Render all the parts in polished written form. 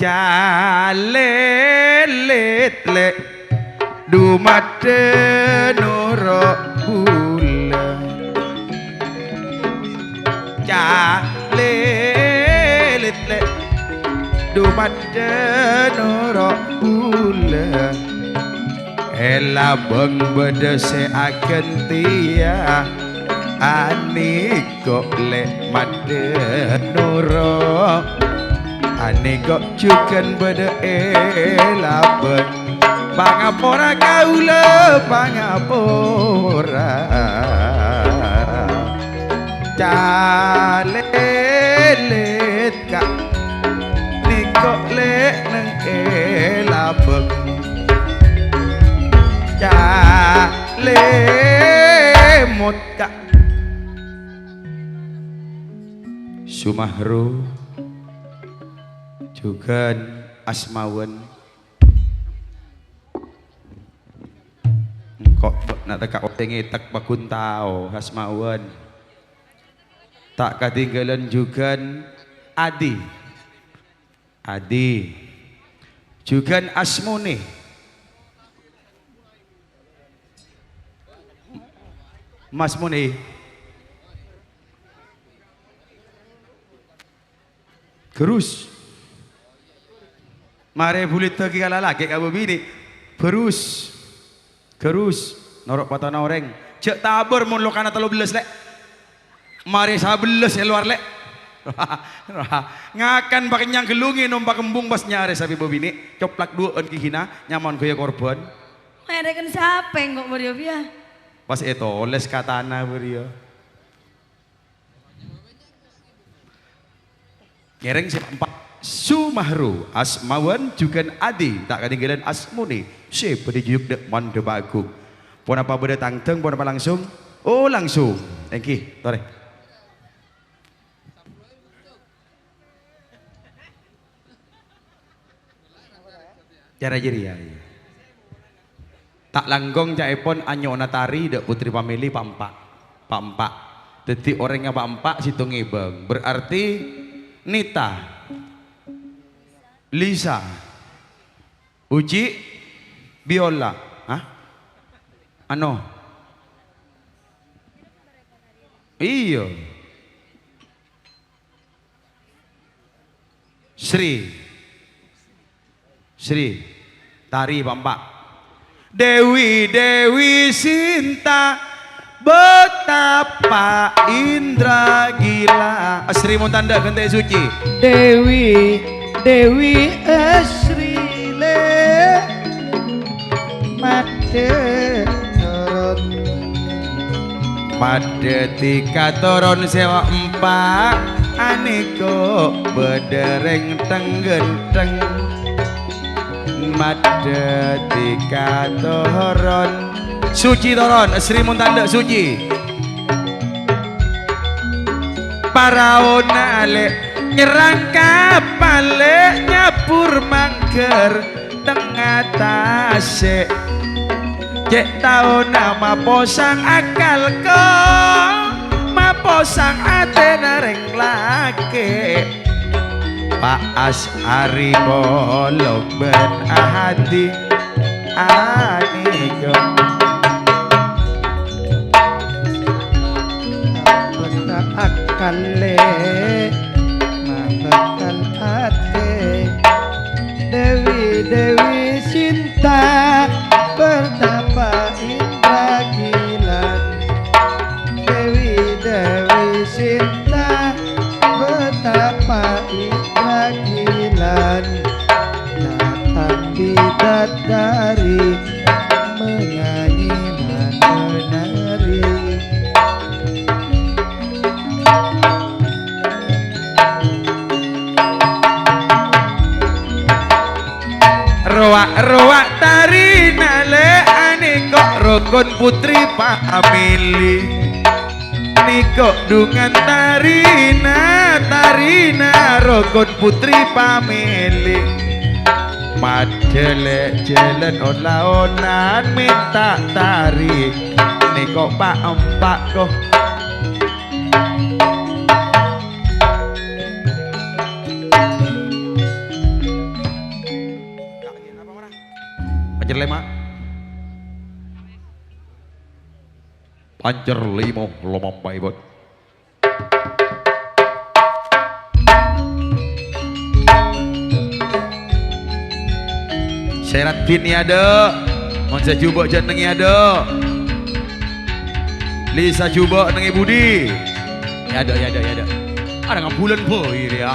Jalelet le dumate nuro bulan Jalelet le dumate nuro bulan Ela beng bedese akan tia Ani kok le made nuro Ani kok cukan beda elaben Pangapora kaula pangapora Jalelet kak Ni kok le neng elaben Jalemut kak Sumahru juga asmawen kok nak tekak otengi tak pakuntao asmawen tak ketinggalan juga Adi juga Asmuni Mas Muni Gerus mare bulit lagi kala lagi kamu bini berus norok patana orang cek tabur mun lokana 13 lek mare 11 ya luar lek ngakan pakai nyang gelungi numpak kembung pas nyare sapi bini coplak dua on kihina nyaman kaya korban mereka siapa yang kok beriyo ya pas itu oles katana beriyo ngereng siapa empat Sumahru Asmawan juga Adi tak ketinggalan Asmuni si berdijuyuk dek mande bagu pun apa beda tangteng pun apa langsung oh langsung thank you tore cara jadi ya tak langgong caipon anyo natari dek putri pamili pak empak jadi orangnya pak empak situ ngibeng berarti Nita Lisa, Uci, Biola, hah? Ano? Iyo, Sri, Tari Bampak, Dewi Sinta, betapa indra gila. Sri Montanda ganti suci. Dewi Asri le Made tika toron sewa empat aniko bedereng tenggenteng Made tika toron suci toron Sri Montanda suci Paraona le nyerang kapal nyapur mangker tengah tasik cek tau nama posang akal ko maposang ate nareng laki Pak Asari bolok ben ahadi aniko akal le Dewi Sinta betapa indra gilan Dewi Sinta betapa indra gilan datang bidadari menyanyi menari Roak tarina le aniko rukun putri pamili niko dungan tarina rukun putri pamili madele jalan olah-olahan minta tarik niko pak empak kok Pancer lima. Pancer limo lomampai bot. Serat bin ada, Monsa jubok jenengi ada, Lisa jubok nengi Budi, ya ada. Ada ngabulan boy ya.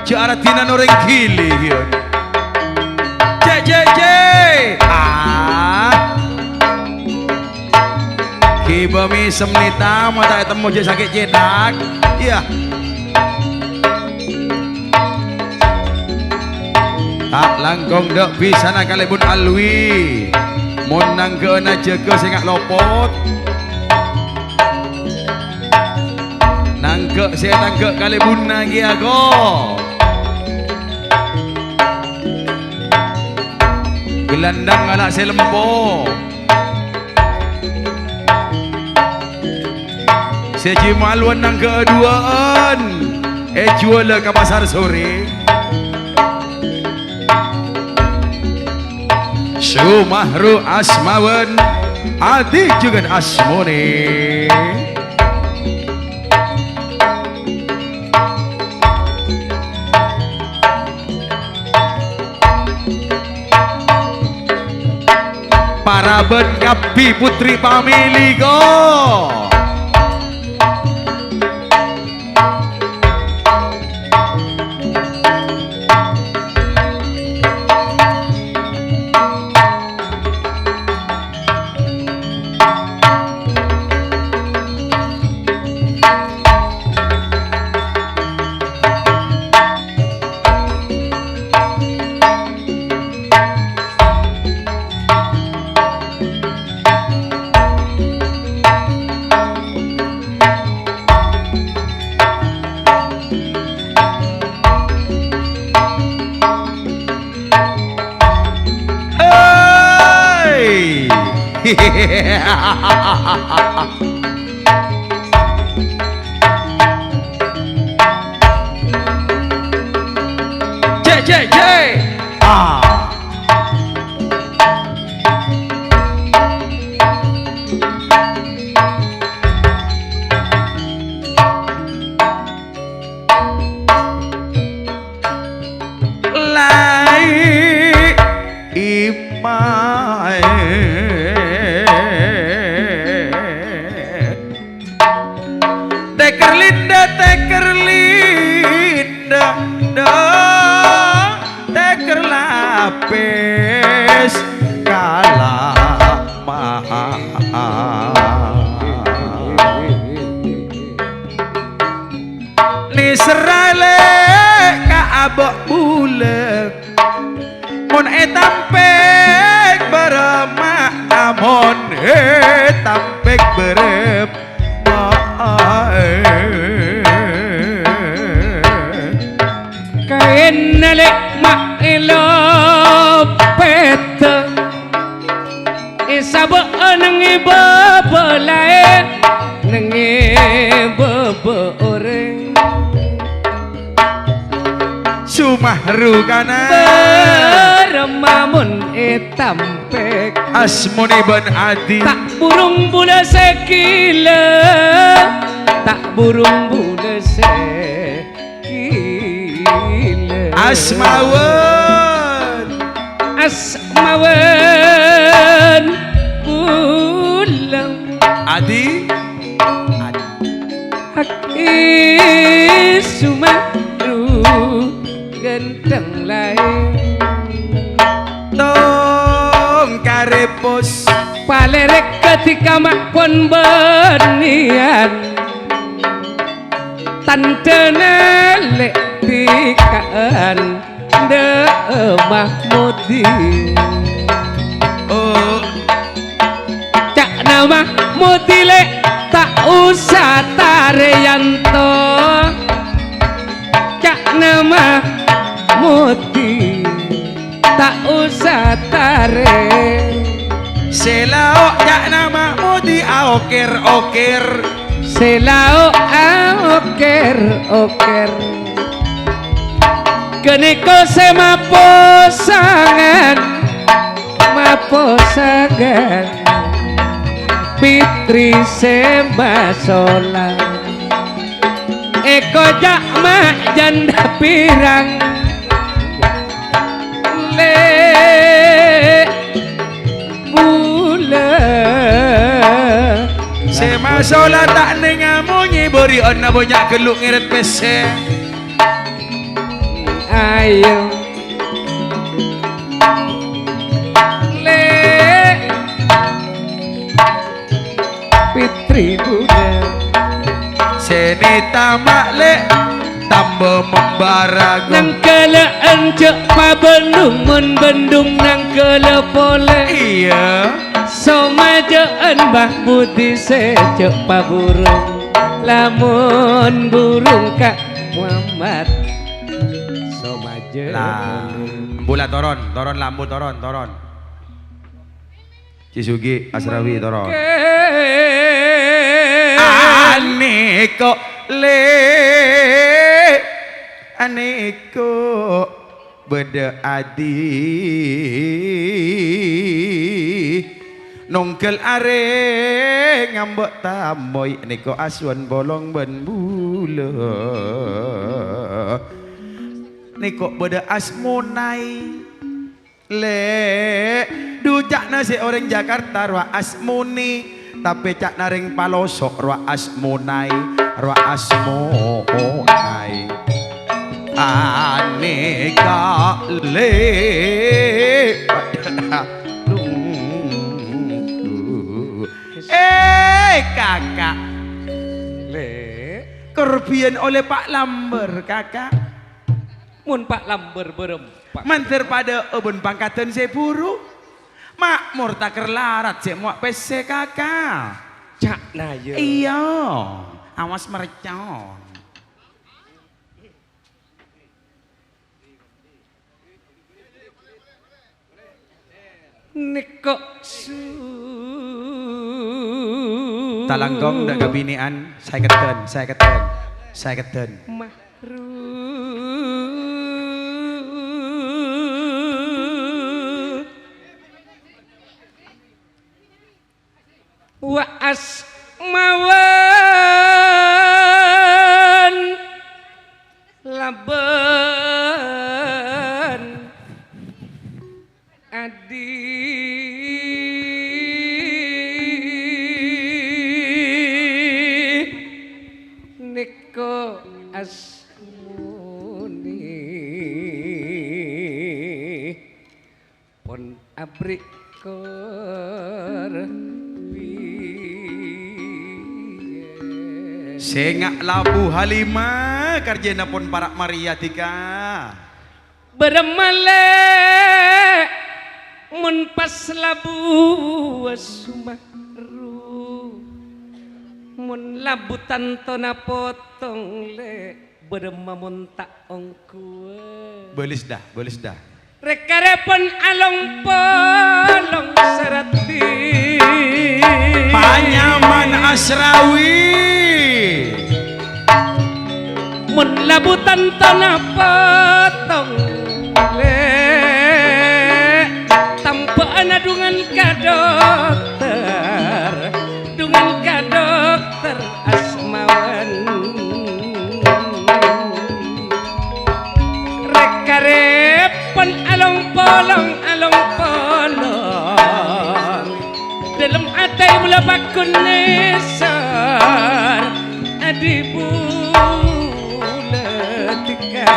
Cara tinan orang gili hion. C. Kibami semnita mata temu je sakit cedak. Iya. Tak langkong dok bisa nak kalebun alwi. Mon nang kena jaga singak lopot. Nangke saya nangke kalebun lagi aku. Gelandang anak selempo. Seji maluan nang keduaan. Jual ke pasar sore. Sumahru asmawan adi juga asmone. Para benkapi putri pamili go. J. Lai imai teker linda teker lapis kalah mahal ni serale ka abok bulet mon etampek beremak amon etampek berem kain nalik mak ilopet isabo nengi bebelae nengi bebeore Sumahru kana beremamun etampek asmoni ban adi tak burung bula sekile tak burung bula sekile asmawan pulang adi haki Sumahru ganteng lain tong karepos palerek ketika mak pon benian tantena lek tikaan de Mahmudi oh cak nama Mahmudi lek tak usah tareyanto cak nama Mahmudi tak usah tare selao jak nama mudi oker selao oker Geniko sema posangan maposangan Fitri sema sola Eko jakma janda pirang Le bula Sema sola tak nengamu nyibori ona banyak geluk ngirit pese ayo le Fitri Bunda seni tamak le tambah membara nang kala encek pa bendung mun bendung nang kala pole iya somajaan bah putih secek pa burung lamun burung Kak Muhammad somaja lah bola toron lambu toron Cisugi Asrawi toron aneko le aneko beda adi nongkel are ngambek tamoy niko aswan bolong ben bula niko beda asmonai le dujak nasi orang Jakarta roa asmoni tapi cak naring palosok roa asmonai aneka le kakak le kerbian oleh Pak Lamber kakak mun Pak Lamber berempat manter pada ubun pangkatan saya buru makmur tak kerlarat saya muak pese kakak cak na ye iya awas merecon niko su talanggong dak kabinian saya keten mahru wa asmawan laban adi niko asmuni pon abrik kor sengak labu Halimah karjena pun parak Maria tika beremale mun pas labu wasumahru mun labu tantona potong le berema mun tak ongkue belis dah rekarepon along polong serati Panyaman Asrawi mun labutan tanah potong le tanpa anadungan ka dokter asmawan rekarepon along polong dalam atai mula bakun nesar adibu letika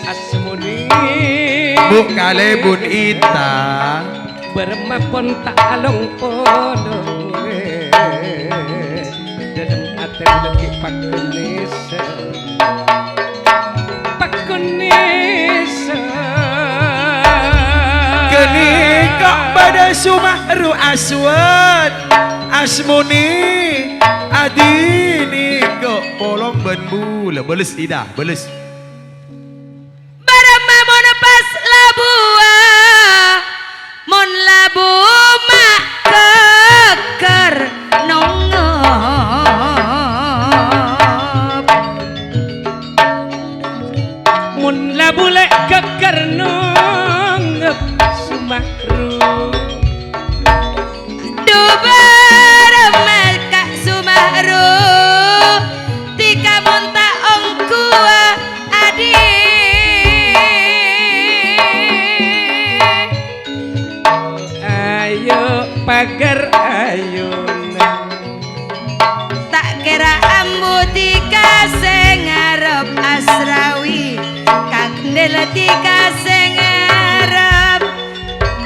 asmuni Bu kalebun ita bermapon tak along polong dalam atai lagi bakun nesar kenikah pada sumahru aswad asmuni adini kok polong ben bula beles tidak beles Barama mon pas labua mon labu mak keker nongop mun ambu dikasih ngarep asrawi kandel dikasih ngarep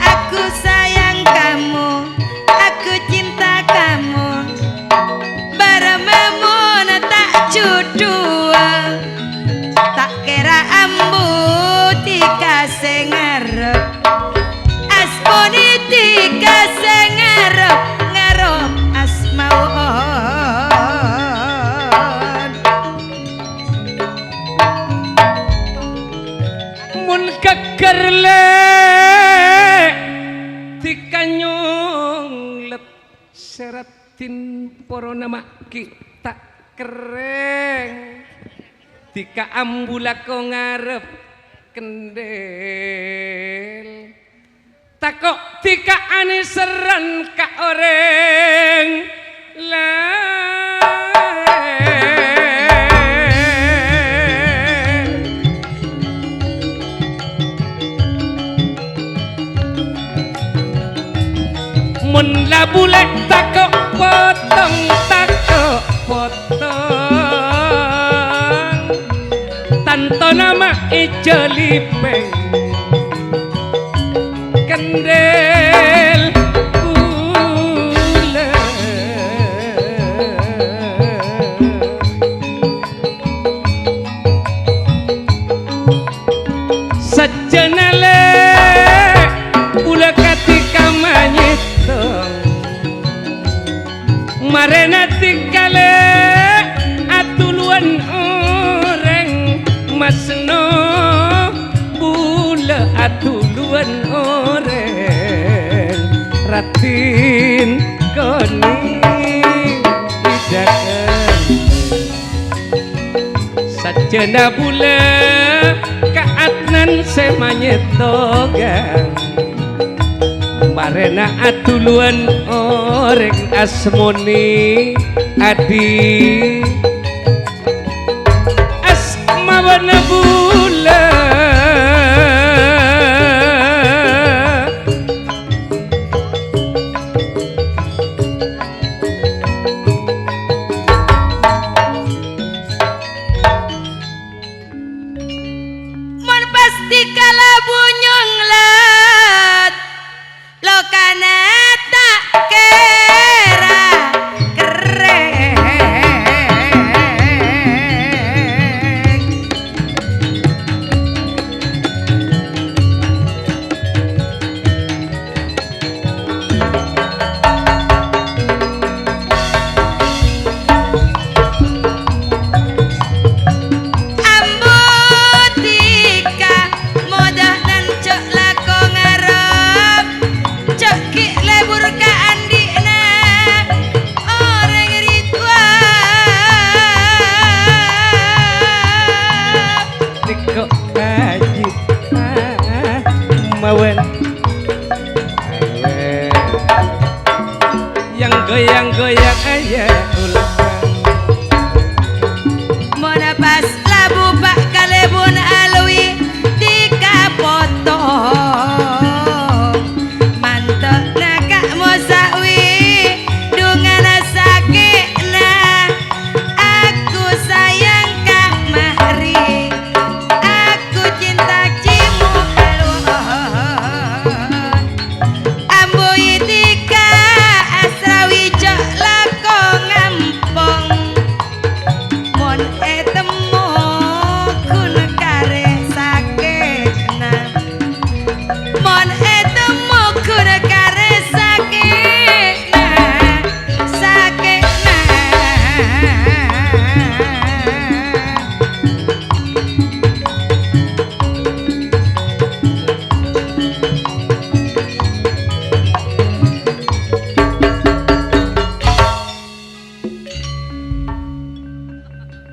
aku sayang kamu aku cinta kamu baramamun tak judua tak kira ambu dikasih ngarep asmoni dikasih ngarep ngarep asmaun mun kekerle dikanyong let seratin poro nama kita kereng tika ambula ko ngarep kendel takok tika aniseran ka oreng mun labule takok potong takok potong tanto nama ijelipeng kendel kula sajenale pula katika manyitong marena tikale atuluan orang masno pula atuluan orang ratin koni idakan sajana pula kaatnan semanyetogan marena atuluan orang asmoni adi asmawana bula mon pasti kalabu nyonglet lo kana tak kira keren ambu tika modah nan cok lako ngarep cok ki lebur ka andina orang ridwan tiko kaji mawen yang goyang-goyang aja ulang mona pas labu pak kalebun alwi tika potong mantok nakak mosawi dungana sakitna aku sayang kak mahri aku cinta cimu alwan ambo tika asrawi cok lako ngampong mon etemu kun kare sakitna mon etemu kun kare sakitna sakitna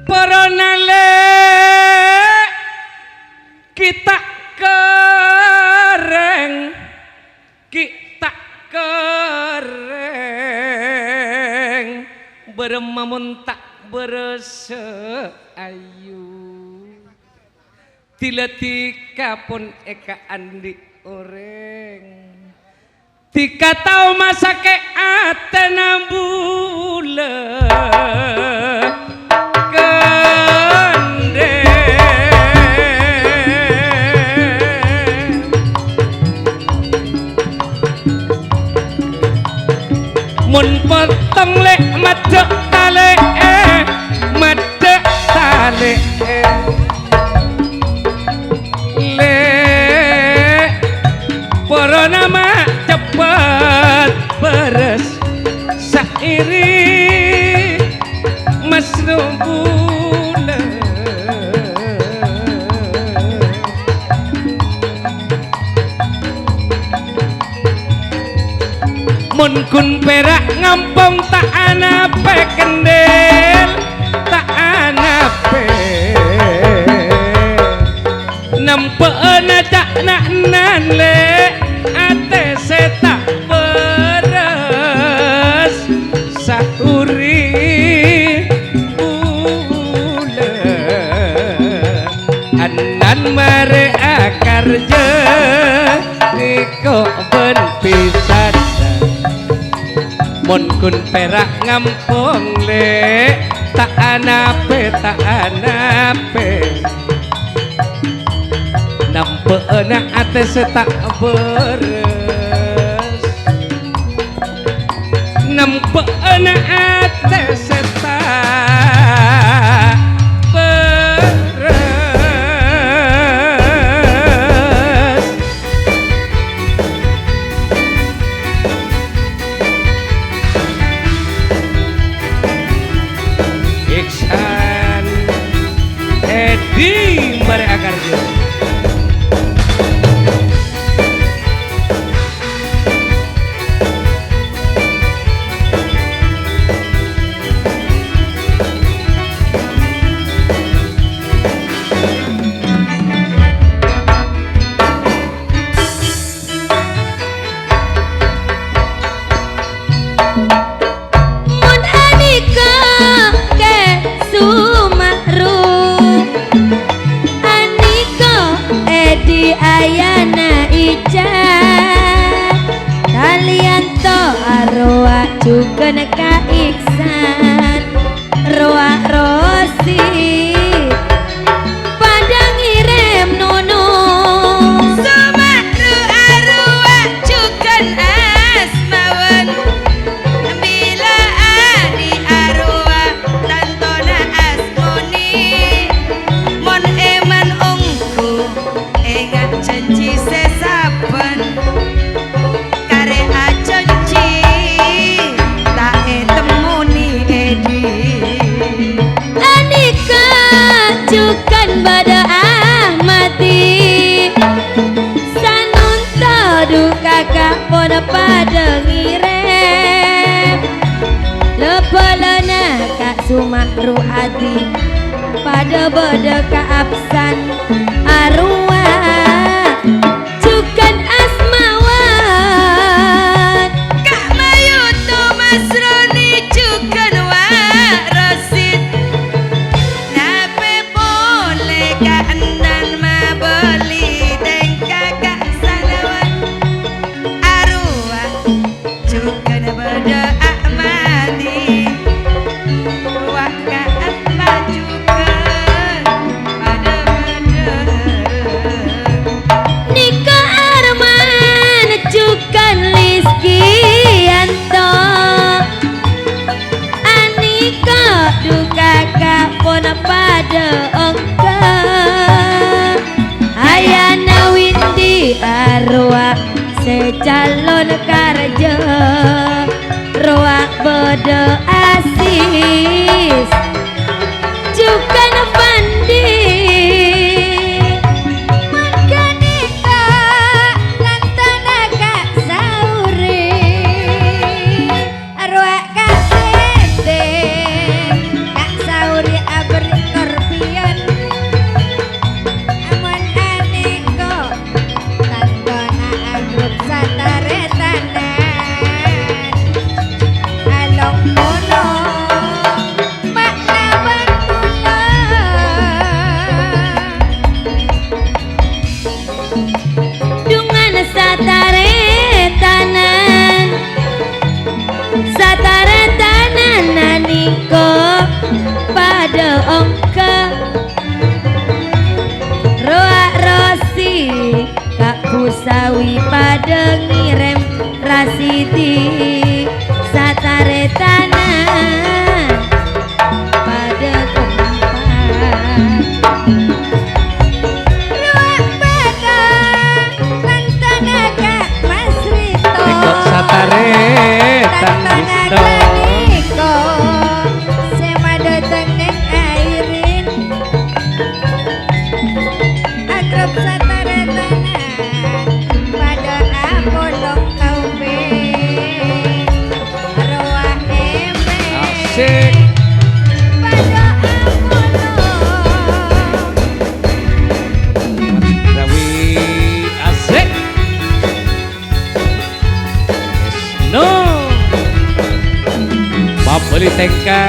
Paranale kita kereng beremamun tak berese ayu tiletika pun eka andi oreng tika tau masake atena bulan ngampung lek medek tale medek tale lek para nama cepet beres sairi masnubule mun kun perak ngampung tak anape kendel tak anape nempena cak nak nan le ate setak beres sauri anan mare akarja niko ben pisan mun kun perak ngampung le tak anape nampeuna ate setak beres nampeuna ate setak beres Iksan Edi Mare Akarjo ayana icat kalian to arwah juga neka iksan roa rosi pada ngirim nono sumakru arwah juga asmawan bila adi arwah tantona asmoni mon eman ongku ingat janji sesaben kare ajanji tak temuni edi anika cukan pada ahmati sanunta duka kapon pada ngirem lepelena kak sumakru adi pada beda kaabsan arwah cukan asmawan kak mayuto masroni cukan warasid nape boleh kak endan mabeli dan kakak sanawan arwah cukan beda ahmadi waka asma cukan pada beda Nika Arman cukan Liskianto Anika duka kapon pada ongka Ayana Windy arwah secalon karja roak bodo asis cukan pandi Marganika lantana kak sauri arwah kak sede kak sauri abri korpion amon aniko tantona agrup sataretanan along mono makna bantula dungan sataretanan naniko pada ongka roa rosi kak pusawi pada ngirem rasidi sataretanan Bali Tengka.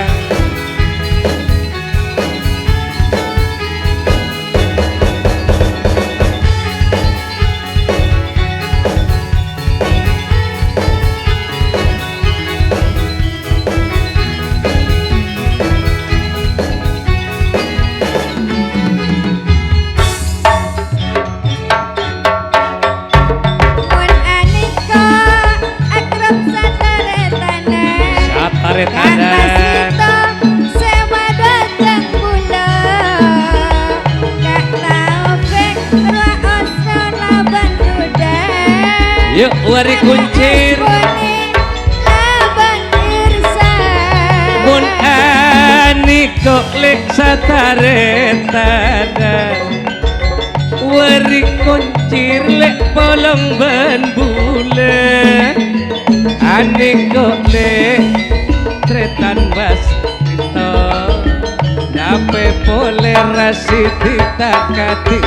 Mun anika akrab sataretana Sataretan sewa datang kula Kak Taufik raos laban duda Yuk wari kuncir laban irsan Mun aniko lek sataretan Wari kuncir lek polong ban bulan Aniko lek tretan bas itu Dape pole rasiti tak kating